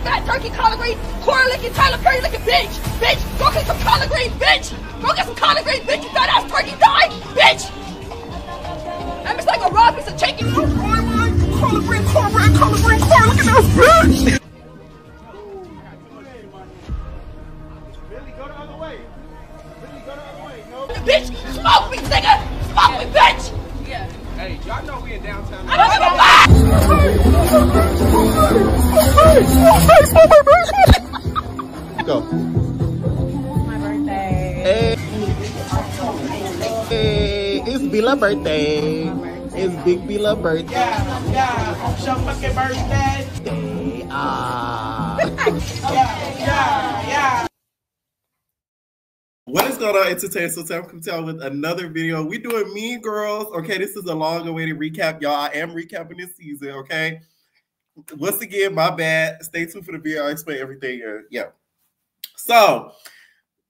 fat turkey, collard green, corn licking, Tyler Perry licking bitch. Bitch, go get some collard green, bitch. Go get some collard green, bitch. You fat ass turkey, die, bitch. I'm just like a raw piece of chicken. Collard green, corn licking ass bitch. Bitch, smoke me, nigga! Smoke me, bitch! Yeah. Hey, y'all know we in downtown. I don't give a fuck! Go. My birthday. Hey, it's Bila birthday. It's Big Bila birthday. Yeah, it's your fucking birthday. Yeah. What is going on, entertainment? So time to tell with another video. We doing Mean Girls. Okay, this is a long-awaited recap, y'all. I am recapping this season. Okay, once again, my bad. Stay tuned for the video. I'll explain everything. Yeah. So,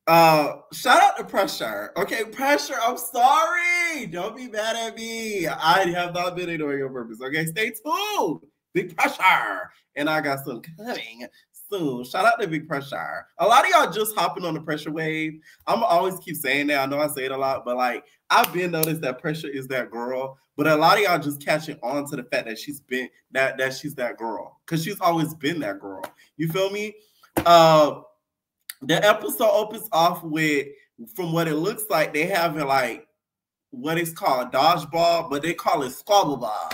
shout out to Pressure. Okay, Pressure. I'm sorry. Don't be mad at me. I have not been ignoring your purpose. Okay, stay tuned. Big Pressure, and I got some coming soon. Shout out to Big Pressure. A lot of y'all just hopping on the Pressure wave. I'm always keep saying that. I know I say it a lot, but like I've been noticed that Pressure is that girl. But a lot of y'all just catching on to the fact that she's been that she's that girl, because she's always been that girl. You feel me? The episode opens off with, from what it looks like, they having like what is called dodgeball, but they call it squabble ball.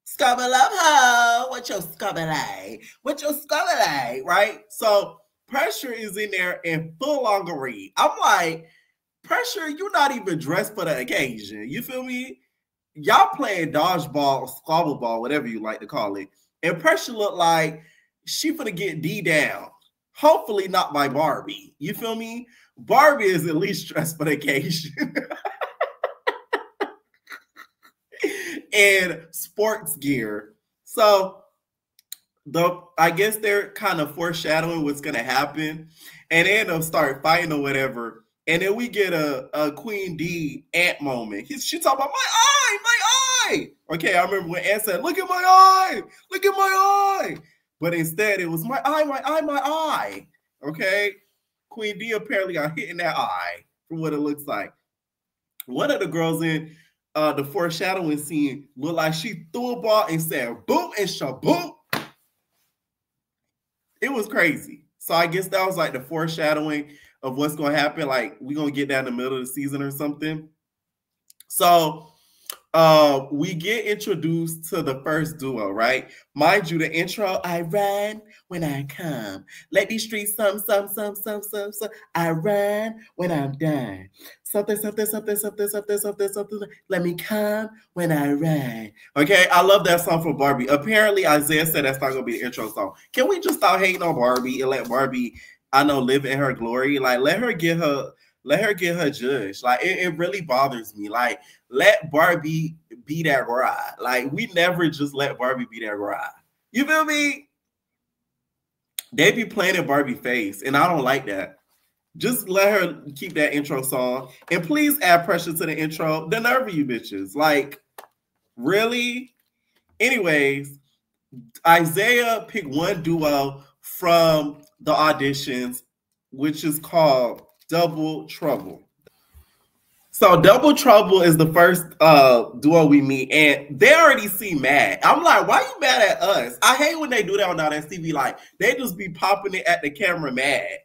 Scubba love ho, what your scubba like? What your scubba like, right? So Pressure is in there in full lingerie. I'm like, Pressure, you're not even dressed for the occasion. You feel me? Y'all playing dodgeball or squabble ball, whatever you like to call it. And Pressure look like she finna get D down. Hopefully not by Barbie. You feel me? Barbie is at least dressed for the occasion. And sports gear. So I guess they're kind of foreshadowing what's gonna happen, and then they'll start fighting or whatever. And then we get a Queen D Ant moment. She talking about my eye. Okay, I remember when Ant said, "Look at my eye, look at my eye," but instead it was my eye. Okay, Queen D apparently got hit in that eye from what it looks like. One of the girls in the foreshadowing scene looked like she threw a ball and said boom and shaboom. It was crazy. So I guess that was like the foreshadowing of what's going to happen. Like we're going to get that in the middle of the season or something. So we get introduced to the first duo, right? Mind you, the intro, I run when I come. Let these streets some. I run when I'm done. Something. Let me come when I run. Okay, I love that song from Barbie. Apparently, Isaiah said that's not going to be the intro song. Can we just stop hating on Barbie and let Barbie, I know, live in her glory? Like, let her get her judge. Like, it really bothers me. Like, let Barbie be that ride. Like, we never just let Barbie be that ride. You feel me? They be playing in Barbie face, and I don't like that. Just let her keep that intro song. And please add Pressure to the intro. The nerve of you bitches. Like, really? Anyways, Isaiah picked one duo from the auditions, which is called Double Trouble. So Double Trouble is the first duo we meet, and they already seem mad. I'm like, why you mad at us? I hate when they do that on that TV. Like, they just be popping it at the camera mad.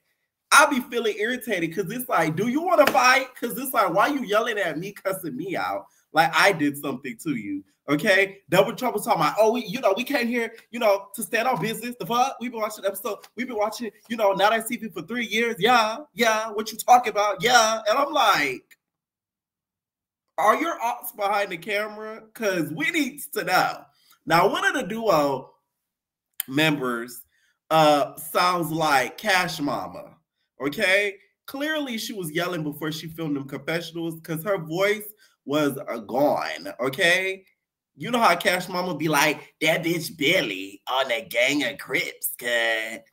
I be feeling irritated because it's like, do you want to fight? Because it's like, why you yelling at me, cussing me out like I did something to you? Okay, Double Trouble talking about, oh, we came here, to stand on business. The fuck, we've been watching episode, we've been watching, Now That TV for 3 years. Yeah, what you talking about? Yeah, and I'm like, are your ops behind the camera? Because we need to know. Now, one of the duo members sounds like Cash Mama. Okay, clearly she was yelling before she filmed them confessionals because her voice was gone. Okay, you know how Cash Mama be like, that bitch Billy on a gang of Crips, cut.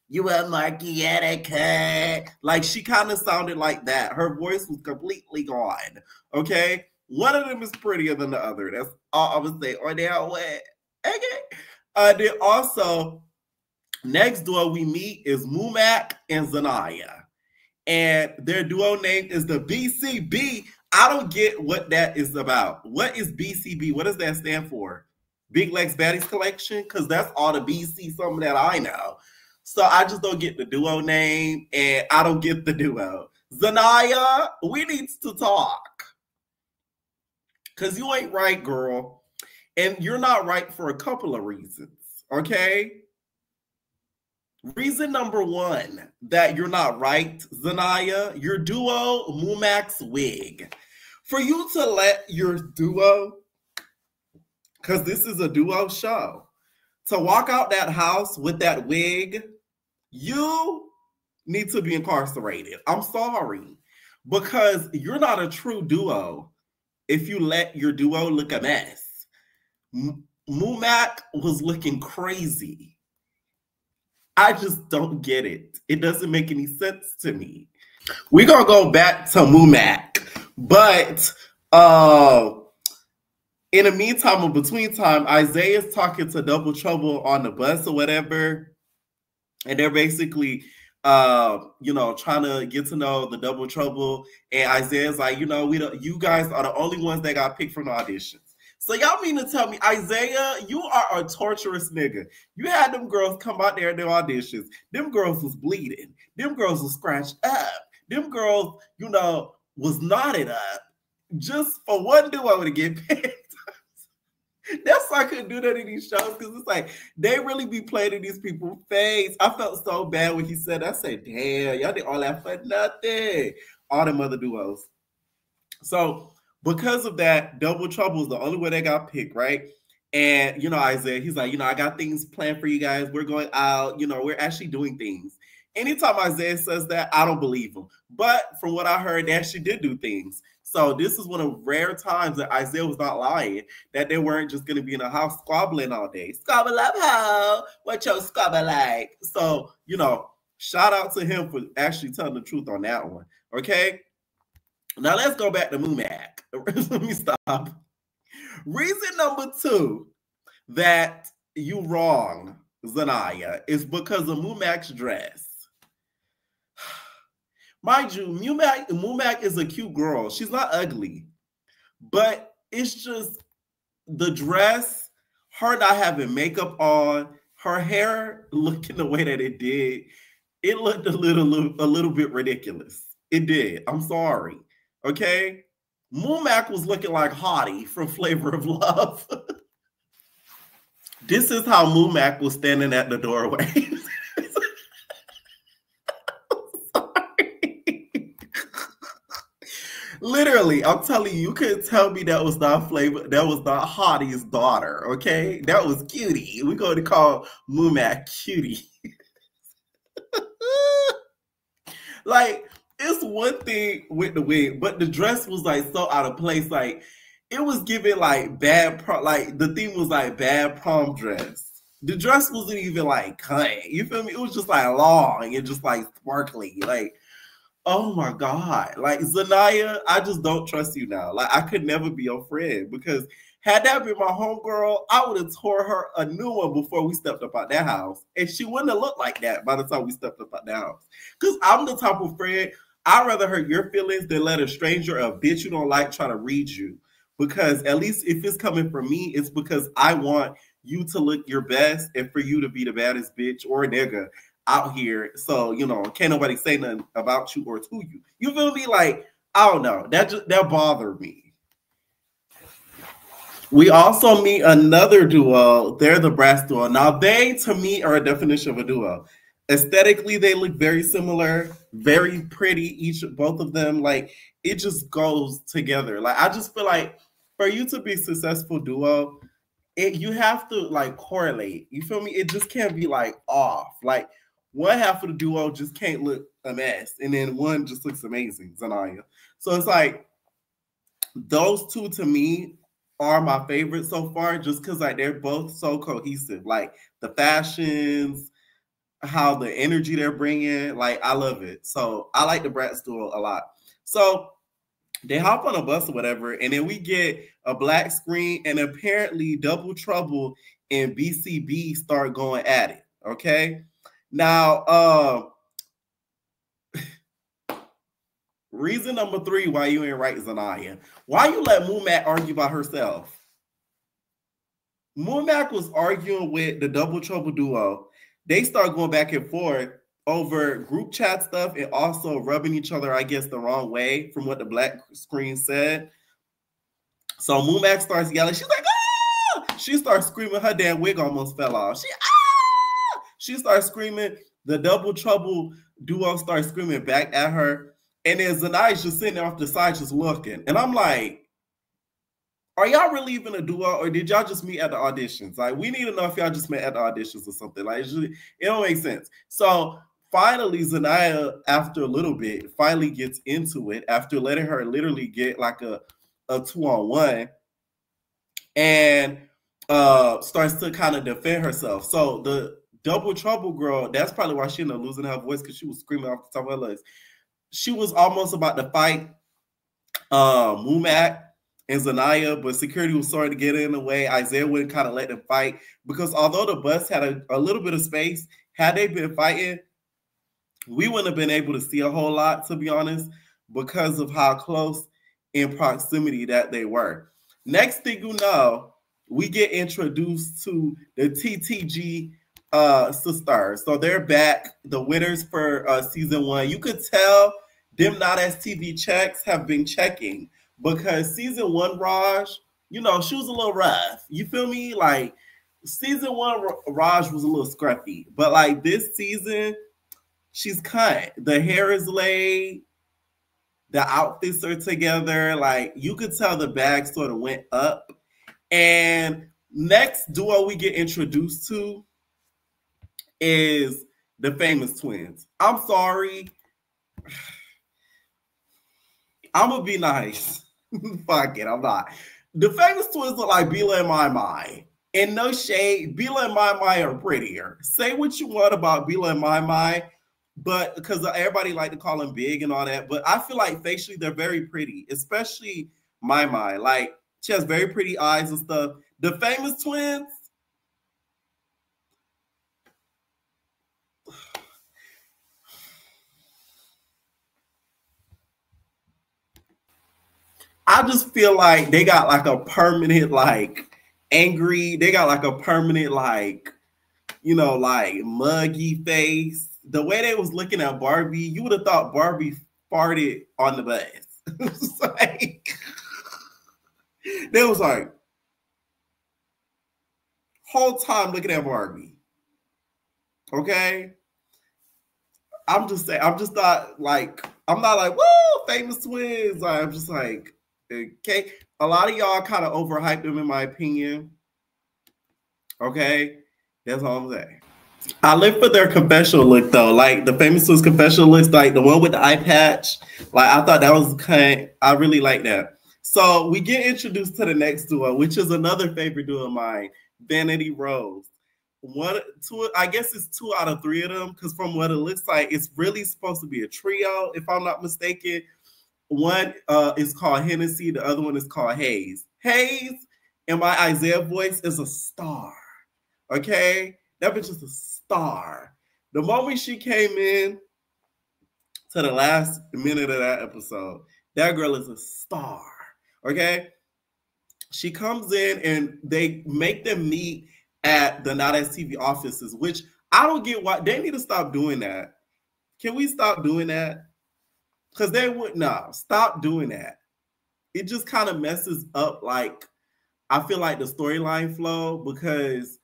You a Marky at a cut. Like, she kind of sounded like that. Her voice was completely gone. Okay, one of them is prettier than the other. That's all I would say. Or they are wet. Okay. Then also, Next duo we meet is Mumak and Zaniyah. And their duo name is the BCB. I don't get what that is about. What is BCB? What does that stand for? Big Legs Baddies Collection? Because that's all the BC something that I know. So I just don't get the duo name, and I don't get the duo. Zaniyah, we need to talk. Because you ain't right, girl. And you're not right for a couple of reasons, okay? Reason number one that you're not right, Zaniyah, your duo, Mumak's wig. For you to let your duo, because this is a duo show, to walk out that house with that wig, you need to be incarcerated. I'm sorry. Because you're not a true duo if you let your duo look a mess. Mumak was looking crazy. I just don't get it. It doesn't make any sense to me. We're going to go back to Mumak. But in the meantime, in between time, Isaiah's talking to Double Trouble on the bus or whatever. And they're basically, trying to get to know the Double Trouble. And Isaiah's like, you guys are the only ones that got picked from the auditions. So y'all mean to tell me, Isaiah, you are a torturous nigga. You had them girls come out there in their auditions. Them girls was bleeding. Them girls was scratched up. Them girls, was knotted up just for one duo to get picked. That's why I couldn't do that in these shows, because it's like they really be playing in these people's face. I felt so bad when he said that. I said, damn, y'all did all that for nothing. All them other duos. So because of that, Double Trouble is the only way they got picked, right? And, Isaiah, he's like, I got things planned for you guys. We're going out. We're actually doing things. Anytime Isaiah says that, I don't believe him. But from what I heard, they actually did do things. So this is one of rare times that Isaiah was not lying, that they weren't just going to be in a house squabbling all day. Squabble up, ho. What your squabble like? So, shout out to him for actually telling the truth on that one. Okay? Now let's go back to Mumak. Let me stop. Reason number two that you wrong, Zaniyah, is because of Mumak's dress. Mind you, Mumak is a cute girl. She's not ugly. But it's just the dress, her not having makeup on, her hair looking the way that it did, it looked a little bit ridiculous. It did. I'm sorry. Okay? Mumak was looking like Hottie from Flavor of Love. This is how Mumak was standing at the doorway. Literally, I'm telling you, you couldn't tell me that was not Flavor, that was not Hottie's daughter, okay? That was Cutie. We're going to call Mumak Cutie. Like, it's one thing with the wig, but the dress was like so out of place. Like, it was giving like bad prom, like the theme was like bad prom dress. The dress wasn't even like cut. You feel me? It was just like long and just like sparkly. Like, oh my God. Like, Zaniyah, I just don't trust you now. Like, I could never be your friend, because had that been my homegirl, I would have tore her a new one before we stepped up out that house. And she wouldn't have looked like that by the time we stepped up out that house. Because I'm the type of friend, I'd rather hurt your feelings than let a stranger, a bitch you don't like, try to read you. Because at least if it's coming from me, it's because I want you to look your best and for you to be the baddest bitch or nigga out here. So, can't nobody say nothing about you or to you. You feel me? Like, I don't know. That bothered me. We also meet another duo. They're the Brass duo. Now, they, to me, are a definition of a duo. Aesthetically, they look very similar, very pretty, both of them. Like, it just goes together. Like, I just feel like for you to be a successful duo, you have to like correlate. You feel me? It just can't be like off. Like, one half of the duo just can't look a mess, and then one just looks amazing, Zaniyah. So it's like those two to me are my favorites so far, just because like they're both so cohesive. Like the fashions, how the energy they're bringing, like I love it. So I like the Bratz duo a lot. So they hop on a bus or whatever, and then we get a black screen, and apparently Double Trouble and BCB start going at it, okay? Now, reason number 3 why you ain't right, Zaniyah. Why you let Moomac argue by herself? Moomac was arguing with the Double Trouble duo. They start going back and forth over group chat stuff and also rubbing each other, I guess, the wrong way from what the black screen said. So Moomac starts yelling. She's like, ah! She starts screaming. Her damn wig almost fell off. She starts screaming. The Double Trouble duo starts screaming back at her. And then Zaniyah's just sitting there off the side just looking. And I'm like, are y'all really even a duo, or did y'all just meet at the auditions? Like, we need to know if y'all just met at the auditions or something. Like, it don't make sense. So finally, Zaniyah, after a little bit, finally gets into it after letting her literally get like a 2-on-1 and starts to kind of defend herself. So the Double Trouble girl, that's probably why she ended up losing her voice, because she was screaming off the top of her lungs. She was almost about to fight Moomac and Zaniyah, but security was starting to get in the way. Isaiah wouldn't kind of let them fight, because although the bus had a little bit of space, had they been fighting, we wouldn't have been able to see a whole lot, to be honest, because of how close in proximity that they were. Next thing you know, we get introduced to the TTG sisters. So they're back, the winners for season 1. You could tell them not as TV checks have been checking, because season 1 Raj, you know, she was a little rough. You feel me? Like, season 1 Raj was a little scruffy, but like this season, she's cut. The hair is laid. The outfits are together. Like, you could tell the bag sort of went up. And next duo we get introduced to is the Famous Twins. I'm sorry. I'm going to be nice. Fuck it, I'm not. The Famous Twins look like Bila and My My. And no shade, Bila and My My are prettier. Say what you want about Bila and My My, but because everybody like to call them big and all that, but I feel like facially they're very pretty, especially My My. Like, she has very pretty eyes and stuff. The Famous Twins, I just feel like they got like a permanent, like, angry. They got like a permanent, like, you know, like muggy face. The way they was looking at Barbie, you would have thought Barbie farted on the bus. It's like, they was like, whole time looking at Barbie. Okay? I'm just saying, I'm just not like, I'm not like, woo, Famous Twins. Like, I'm just like, okay, a lot of y'all kind of overhyped them, in my opinion. Okay, that's all I'm saying. I live for their confessional look though. Like the Famous Twins confessional looks, like the one with the eye patch. Like, I thought that was I really like that. So we get introduced to the next duo, which is another favorite duo of mine, Vanity Rose. I guess it's 2 out of 3 of them, because from what it looks like, it's really supposed to be a trio, if I'm not mistaken. One is called Hennessy. The other one is called Hayes. Hayes, in my Isaiah voice, is a star. Okay? That bitch is a star. The moment she came in to the last minute of that episode, that girl is a star. Okay? She comes in and they make them meet at the Not As TV offices, which I don't get why. They need to stop doing that. Can we stop doing that? Because they would stop doing that. It just kind of messes up, like, I feel like the storyline flow, because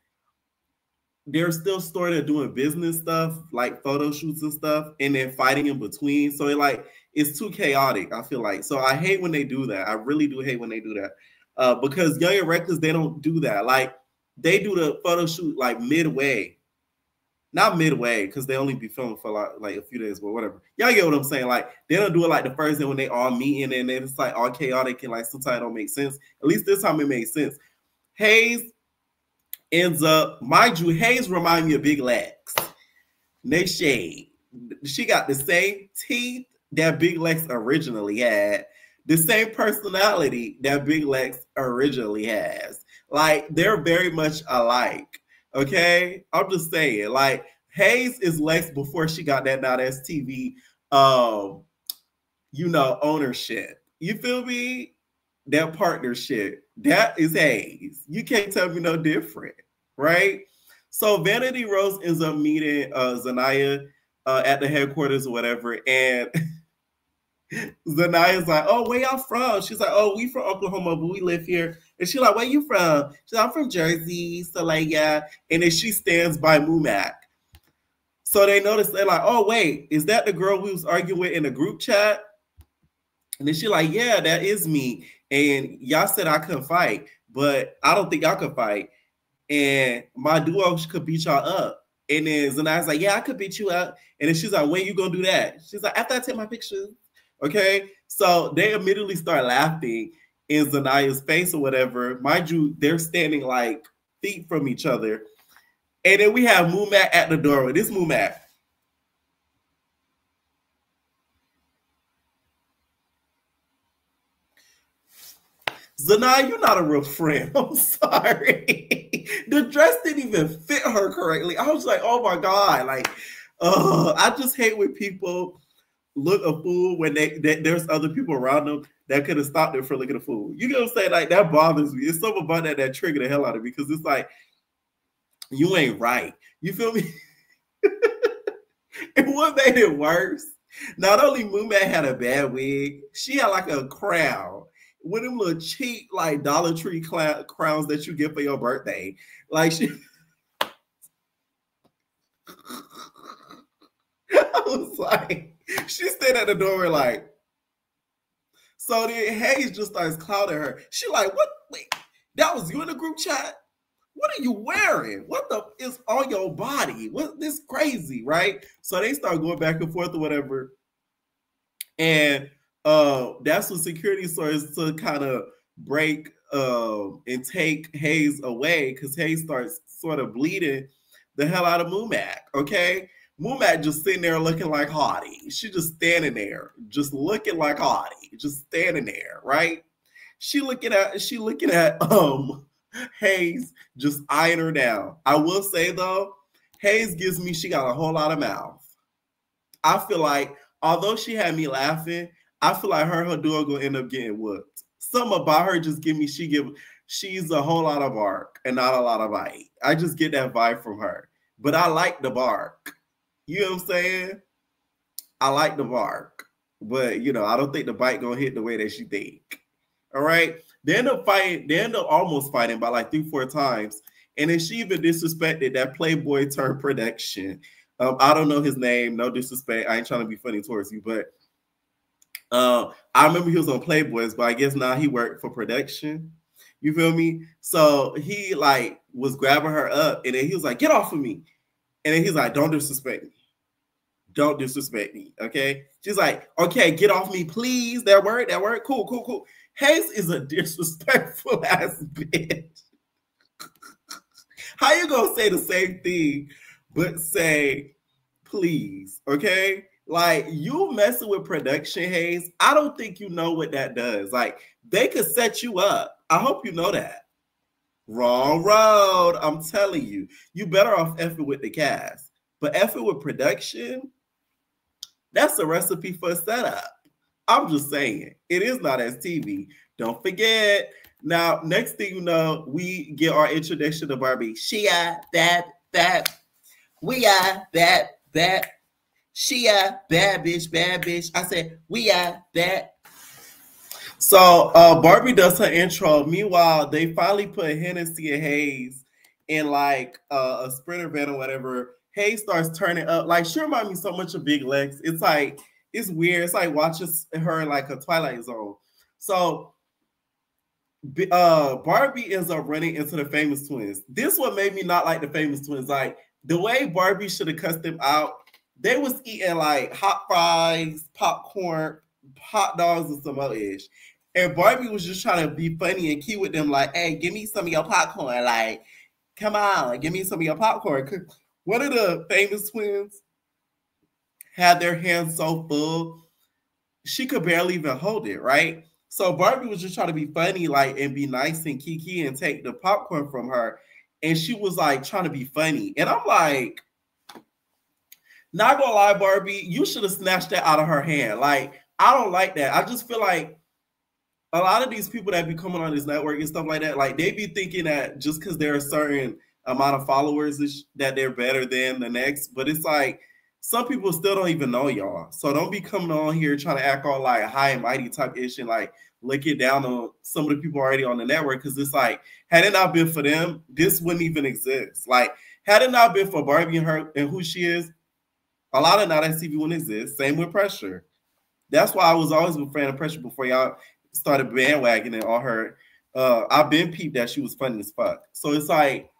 they're still sort of doing business stuff, like photo shoots and stuff, and then fighting in between. So it's too chaotic, I feel like. So I hate when they do that. I really do hate when they do that. Because Young and Reckless, they don't do that. Like, they do the photo shoot like midway. Not midway, because they only be filming for like a few days, but whatever. Y'all get what I'm saying? Like, they don't do it like the first day when they all meeting and then it's like all chaotic and like sometimes it don't make sense. At least this time it made sense. Hayes ends up, mind you, Hayes remind me of Big Lex. No shade. She got the same teeth that Big Lex originally had, the same personality that Big Lex originally has. Like, they're very much alike. Okay, I'm just saying, like, Hayes is Lex before she got that now that's TV, ownership. You feel me? That partnership. That is Hayes. You can't tell me no different, right? So Vanity Rose ends up meeting Zaniyah at the headquarters or whatever, and Zaniyah's like, "Oh, where y'all from?" She's like, "Oh, we from Oklahoma, but we live here." And she's like, "Where you from?" She's like, "I'm from Jersey." So like, yeah. And then she stands by Mumac. So they notice, they're like, "Oh, wait, is that the girl we was arguing with in the group chat?" And then she's like, "Yeah, that is me. And y'all said I couldn't fight, but I don't think y'all could fight. And my duo could beat y'all up." And then Zaniyah's like, "Yeah, I could beat you up." And then she's like, "When you gonna do that?" She's like, "After I take my pictures." Okay, so they immediately start laughing in Zaniyah's face or whatever. Mind you, they're standing like feet from each other. And then we have Mumac at the doorway. This Mumac. Zaniyah, you're not a real friend. I'm sorry. The dress didn't even fit her correctly. I was like, oh my God. Like, I just hate when people look a fool when there's other people around them that could have stopped them from looking a fool. You know what I'm saying? Like, that bothers me. It's something about that triggered the hell out of me because it's like, you ain't right. You feel me? And what made it worse, not only Mumac had a bad wig, she had like a crown. One of them little cheap, like Dollar Tree crowns that you get for your birthday. Like she, I was like, she stayed at the doorway like, so then Hayes just starts clouding her. She like, what? Wait, that was you in the group chat? What are you wearing? What the is on your body? What this crazy, right? So they start going back and forth or whatever. And that's when security starts to kind of break and take Hayes away because Hayes starts sort of bleeding the hell out of Mumac. Okay, Mumac just sitting there looking like haughty. She just standing there, just looking like haughty, just standing there, right? She looking at Hayes just eyeing her down. I will say though, Hayes gives me she got a whole lot of mouth. I feel like although she had me laughing, I feel like her duo gonna end up getting whooped. Something about her just she's a whole lot of bark and not a lot of bite. I just get that vibe from her. But I like the bark. You know what I'm saying? I like the bark. But I don't think the bite gonna hit the way that she think. All right. They end up almost fighting by like 3-4 times. And then she even disrespected that Playboy turned production. I don't know his name. No disrespect. I ain't trying to be funny towards you, but I remember he was on Playboys, but I guess now he worked for production. You feel me? So he like was grabbing her up, and then he was like, "Get off of me!" And then he's like, "Don't disrespect me. Don't disrespect me." Okay. She's like, "Okay, get off me, please." That word. Cool. Hayes is a disrespectful ass bitch. How you gonna say the same thing, but say please? Okay. Like, you messing with production, Hayes, I don't think you know what that does. Like, they could set you up. I hope you know that. Wrong road. I'm telling you. You better off effing with the cast. But effing with production, that's a recipe for a setup. I'm just saying. It is not as TV. Don't forget. Now, next thing you know, we get our introduction to Barbie. She that. We are that. She bad bitch. I said, we are that. So Barbie does her intro. Meanwhile, they finally put Hennessy and Hayes in like a Sprinter van or whatever. Hayes starts turning up. Like, she reminds me so much of Big Lex. It's like, it's weird. It's like watching her in like a Twilight Zone. So Barbie ends up running into the Famous Twins. This one made me not like the Famous Twins. Like, the way Barbie should have cussed them out, they was eating like hot fries, popcorn, hot dogs, and some other ish. And Barbie was just trying to be funny and cute with them, like, "Hey, give me some of your popcorn. Like, come on, give me some of your popcorn." One of the Famous Twins had their hands so full, she could barely even hold it, right? So Barbie was just trying to be funny, like, and be nice and kiki and take the popcorn from her. And she was like trying to be funny. And I'm like, Not gonna lie, Barbie, you should have snatched that out of her hand. Like, I don't like that. I just feel like a lot of these people that be coming on this network and stuff like that, like they be thinking that just because they're a certain amount of followers that they're better than the next. But it's like some people still don't even know y'all. So don't be coming on here trying to act all like high and mighty type ish and like look it down on some of the people already on the network. Cause it's like, had it not been for them, this wouldn't even exist. Like, had it not been for Barbie and her and who she is, a lot of Now That TV wouldn't exist. Same with Pressure. That's why I was always a fan of Pressure before y'all started bandwagoning on her. I've been peeped that she was funny as fuck. So it's like,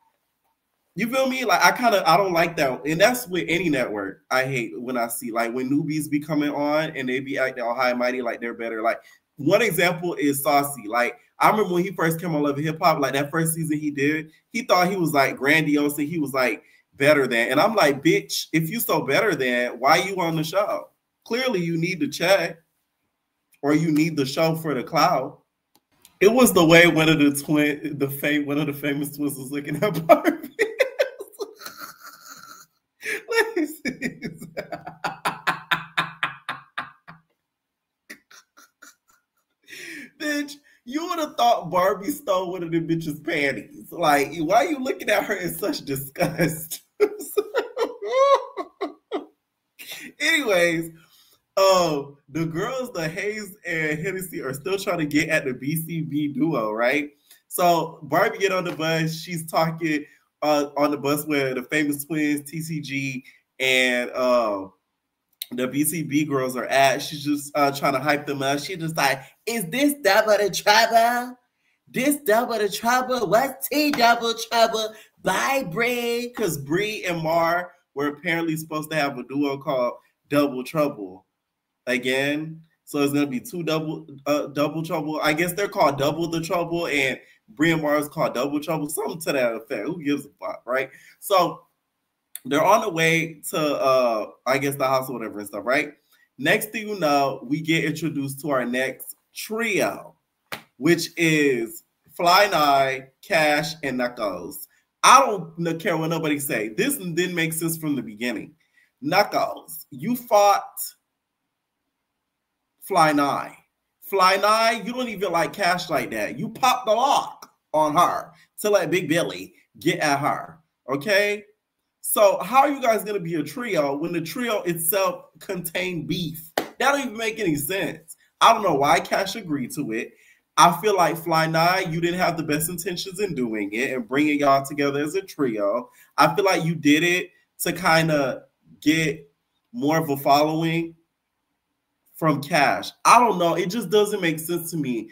you feel me? Like I don't like that. And that's with any network. I hate when I see like when newbies be coming on and they be acting all high and mighty like they're better. Like one example is Saucy. Like I remember when he first came on Love and Hip Hop, like that first season he did, he thought he was like grandiose and he was like better than. And I'm like, bitch, if you so better than, why you on the show? Clearly you need to check or you need the show for the clout. It was the way one of the famous twins was looking at Barbie. Let me see. Bitch, you would have thought Barbie stole one of the bitches' panties. Like, why are you looking at her in such disgust? Anyways, the girls, the Hayes and Hennessy, are still trying to get at the BCB duo, right? So Barbie get on the bus. She's talking on the bus where the famous twins, TCG, and the BCB girls are at. She's just trying to hype them up. She's just like, is this double the trouble? This double the trouble? What's T double trouble? Bye, Bree. Because Bree and Mar were apparently supposed to have a duo called Double Trouble. Again, so it's gonna be two double trouble. I guess they're called Double the Trouble, and Bree and Mar is called Double Trouble. Something to that effect. Who gives a fuck, right? So they're on the way to I guess the house or whatever and stuff, right? Next thing you know, we get introduced to our next trio, which is Fly Nye, Cash, and Knuckles. I don't care what nobody say. This didn't make sense from the beginning. Knuckles, you fought Fly Nye. Fly Nye, you don't even like Cash like that. You popped the lock on her to let Big Billy get at her. Okay? So how are you guys going to be a trio when the trio itself contained beef? That don't even make any sense. I don't know why Cash agreed to it. I feel like Fly Nye, you didn't have the best intentions in doing it and bringing y'all together as a trio. I feel like you did it to kind of get more of a following from Cash. I don't know. It just doesn't make sense to me.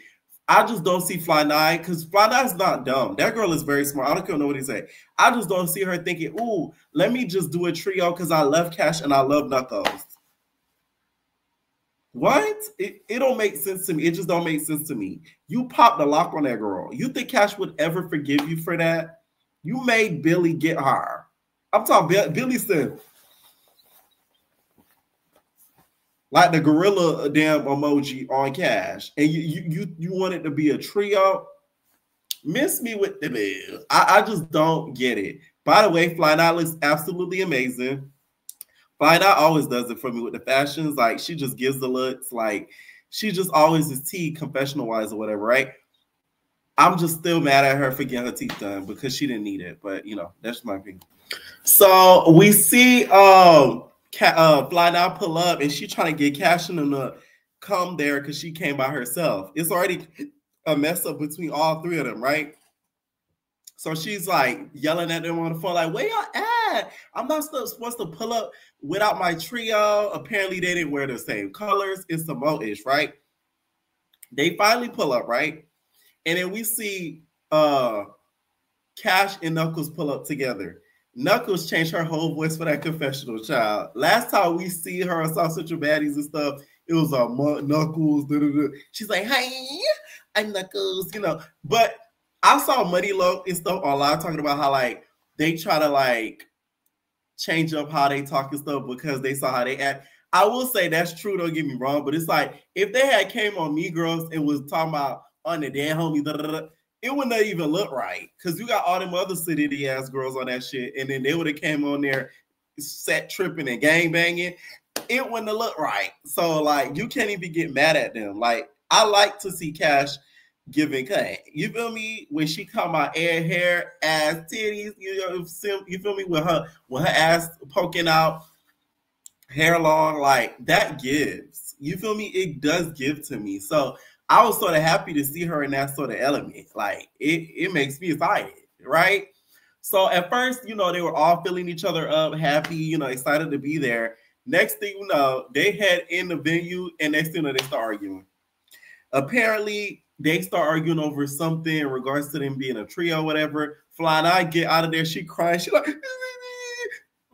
I just don't see Fly Nye because Fly Nye's not dumb. That girl is very smart. I don't care what he say. I just don't see her thinking, ooh, let me just do a trio because I love Cash and I love Knuckles. What? It don't make sense to me. It just don't make sense to me. You popped the lock on that girl. You think Cash would ever forgive you for that? You made Billy get her. I'm talking Billy said, like the gorilla damn emoji on Cash, and you want it to be a trio. Miss me with the bill. I just don't get it. By the way, Fly Nye looks absolutely amazing. Fly Nye always does it for me with the fashions. Like she just gives the looks. Like she just always is tea confessional wise or whatever, right? I'm just still mad at her for getting her teeth done because she didn't need it. But you know, that's my opinion. So we see Fly Nye pull up and she trying to get Cash in to come there because she came by herself. It's already a mess up between all three of them, right? So she's like yelling at them on the phone, like, where y'all at? I'm not supposed to pull up without my trio. Apparently they didn't wear the same colors. It's the mo-ish, right? They finally pull up, right? And then we see Cash and Knuckles pull up together. Knuckles changed her whole voice for that confessional, child. Last time we see her on South Central Baddies and stuff, it was Knuckles. She's like, hey, I'm Knuckles, you know. But I saw Muddy Low and stuff online talking about how like they try to like change up how they talk and stuff because they saw how they act. I will say that's true, don't get me wrong, but it's like if they had came on Me Girls and was talking about on the damn homie, it wouldn't have even look right because you got all them other city ass girls on that shit, and then they would have came on there set tripping and gang banging, it wouldn't have looked right. So like you can't even get mad at them. Like I like to see Cash giving cut. You feel me? When she come out hair, ass, titties, you feel me? With her ass poking out, hair long, like that gives. You feel me? It does give to me. So I was sort of happy to see her in that sort of element. Like it makes me excited, right? So at first, they were all filling each other up, happy, excited to be there. Next thing you know, they head in the venue, and next thing you know, they start arguing. Apparently, they start arguing over something in regards to them being a trio, whatever. Fly and I get out of there. She crying. She like,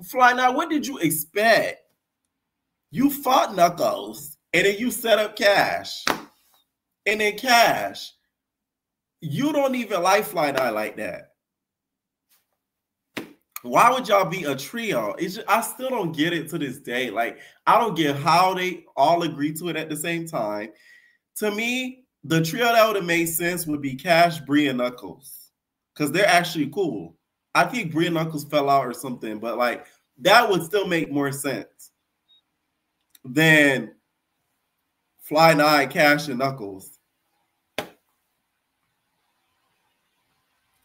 Fly now, what did you expect? You fought Knuckles, and then you set up Cash. And then Cash, you don't even like Fly Night like that. Why would y'all be a trio? I still don't get it to this day. Like, I don't get how they all agree to it at the same time. To me, the trio that would have made sense would be Cash, Bree, and Knuckles. Because they're actually cool. I think Bree and Knuckles fell out or something, but like that would still make more sense than Fly Night, Cash, and Knuckles.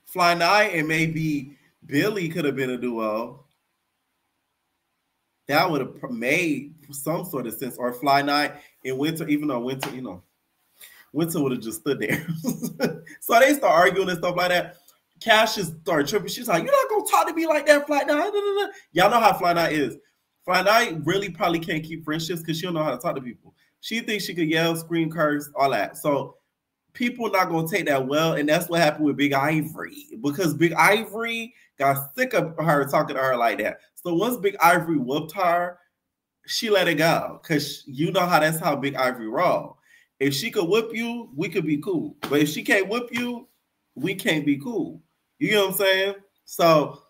Fly Night and maybe Billy could have been a duo. That would have made some sort of sense. Or Fly Night and Winter, even though Winter, Winter would have just stood there. So they start arguing and stuff like that. Cash just started tripping. She's like, "You're not going to talk to me like that, Fly Night." Y'all know how Fly Night is. Fly Night really probably can't keep friendships because she don't know how to talk to people. She thinks she could yell, scream, curse, all that. So people are not going to take that well, and that's what happened with Big Ivory, because Big Ivory got sick of her talking to her like that. So once Big Ivory whooped her, she let it go, because that's how Big Ivory roll. If she could whip you, we could be cool. But if she can't whip you, we can't be cool. You know what I'm saying? So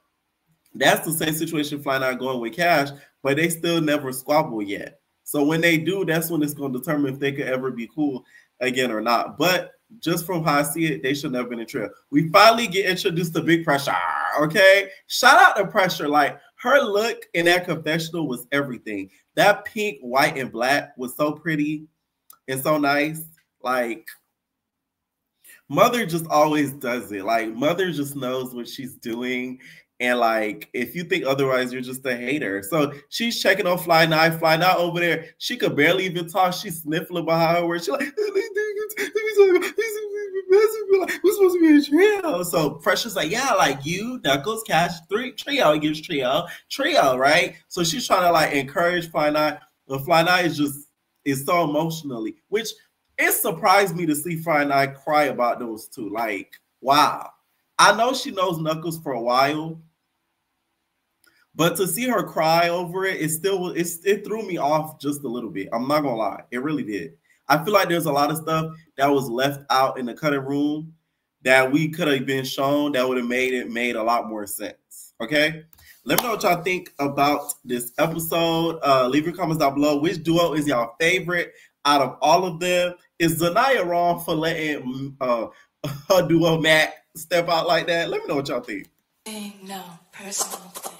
that's the same situation Fly Night going with Cash, but they still never squabble yet. So when they do, that's when it's going to determine if they could ever be cool again or not. But just from how I see it, they should never have been a trio. We finally get introduced to Big Pressure, okay? Shout out to Pressure. Like, her look in that confessional was everything. That pink, white, and black was so pretty and so nice. Like, Mother just always does it. Like, Mother just knows what she's doing. And like, if you think otherwise, you're just a hater. So she's checking on Fly Night. Fly Night over there, she could barely even talk. She's sniffling behind her word. She's like, we're supposed to be a trio. So Pressure's like, yeah, like you, Knuckles, Cash, trio against trio, right? So she's trying to like encourage Fly Night. But Fly Night is so emotionally, which it surprised me to see Fly Night cry about those two. Like, wow. I know she knows Knuckles for a while, but to see her cry over it, it threw me off just a little bit. I'm not gonna lie, it really did. I feel like there's a lot of stuff that was left out in the cutting room that we could have been shown that would have made a lot more sense. Okay, let me know what y'all think about this episode. Leave your comments down below. Which duo is y'all favorite out of all of them? Is Zaniyah wrong for letting her duo Mac step out like that? Let me know what y'all think. No personal thing.